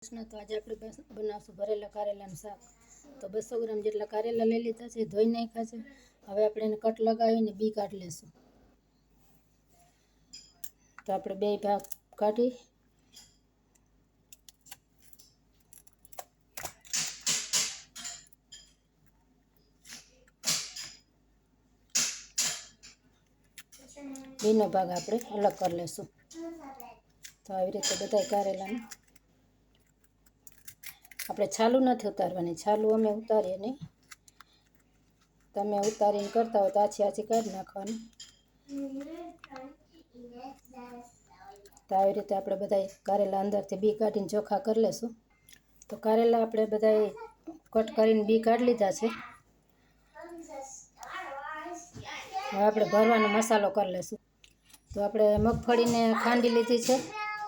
કૃષ્ણ તો આજે આપણે બનાવશું ભરેલા કારેલાનું શાક. તો 200 ગ્રામ જેટલા કારેલા લઈ લીધા છે, ધોઈ નાખ્યા છે. હવે આપણે એને કટ લગાવીને બી કાઢી લેશું. તો આપણે બે ભાગ કાઢી બીનો ભાગ આપણે અલગ કરી લેશું. તો આવી રીતે બધા કારેલાને આપણે છાલું નથી ઉતારવાની, છાલું અમે ઉતારીએ નહીં. તમે ઉતારીને કરતા હોય તો આછી આછી કાઢી નાખવાની. તો આવી રીતે આપણે બધા કારેલા અંદરથી બી કાઢીને ચોખ્ખા કરી લેશું. તો કારેલા આપણે બધા કટ કરીને બી કાઢી લીધા છે. હવે આપણે ભરવાનો મસાલો કરી લેશું. તો આપણે મગફળીને ખાંડી લીધી છે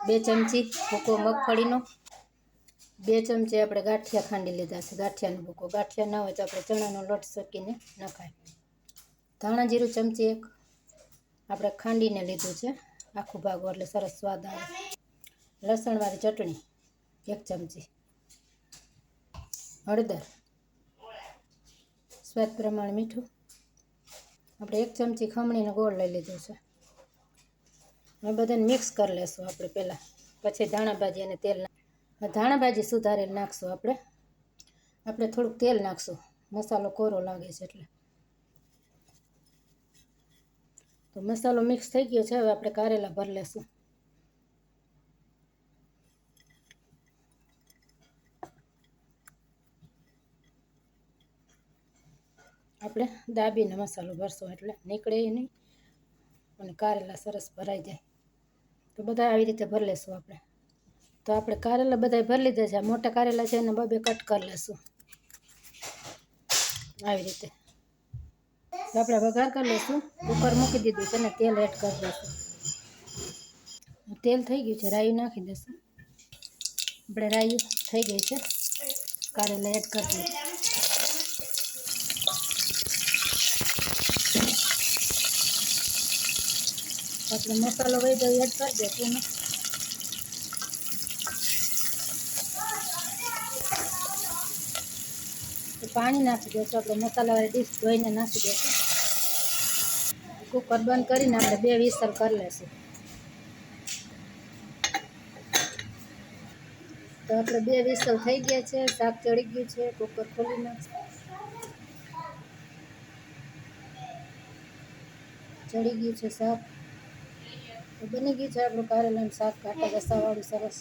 2 ચમચી ભૂકો મગફળીનો. 2 ચમચી આપણે ગાંઠિયા ખાંડી લીધા છે, ગાંઠિયાનો ભૂકો. ગાંઠિયા ના હોય તો આપણે ચણાનો લોટ શેકીને નખાય. ધાણા જીરું ચમચી 1 આપણે ખાંડીને લીધું છે, આખું ભાગો એટલે સરસ સ્વાદ આવે. લસણવાળી ચટણી 1 ચમચી. હળદર, સ્વાદ પ્રમાણે મીઠું. આપણે 1 ચમચી ખમણીનો ગોળ લઈ લીધો છે. હવે બધાને મિક્સ કરી લેશું આપણે પહેલાં, પછી ધાણાભાજી અને તેલ. ધાણાભાજી સુધારેલ નાખશું આપણે થોડુંક તેલ નાખશું, મસાલો કોરો લાગે છે એટલે. તો મસાલો મિક્સ થઈ ગયો છે. હવે આપણે કારેલા ભરી લેશું. આપણે દાબીને મસાલો ભરશું એટલે નીકળે નહીં અને કારેલા સરસ ભરાઈ જાય. તો બધા આવી રીતે ભરી લેશું આપણે. તો આપણે કારેલા બધા ભરી લીધા છે. મોટા કારેલા છે એને 2 કટ કરી લેશું આવી રીતે. તો આપણે વઘાર કરી લઈશું. કુકર મૂકી દીધું છે ને તેલ એડ કરી દઈશું. તેલ થઈ ગયું છે, રાઈ નાખી દઈશું. આપણે રાઈ થઈ ગઈ છે, કારેલા એડ કરી દઈશું. આપણે મસાલો વહી ગયો એડ કરી દઈશું. તો પાણી નાખી દઈશું. આપણે મસાલાવાળી ડીશ ધોઈને નાખી દઈશું. કુકર બંધ કરીને આપણે 2 વિસલ કરી લઈશું. તો આપણે 2 વિસલ થઈ ગયા છે, શાક ચડી ગયું છે. કુકર ખોલી નાખશું. ચડી ગયું છે શાક. તો બની ગયું છે આપણું કારેલાનું શાક, કાંટા રસાવાળું સરસ.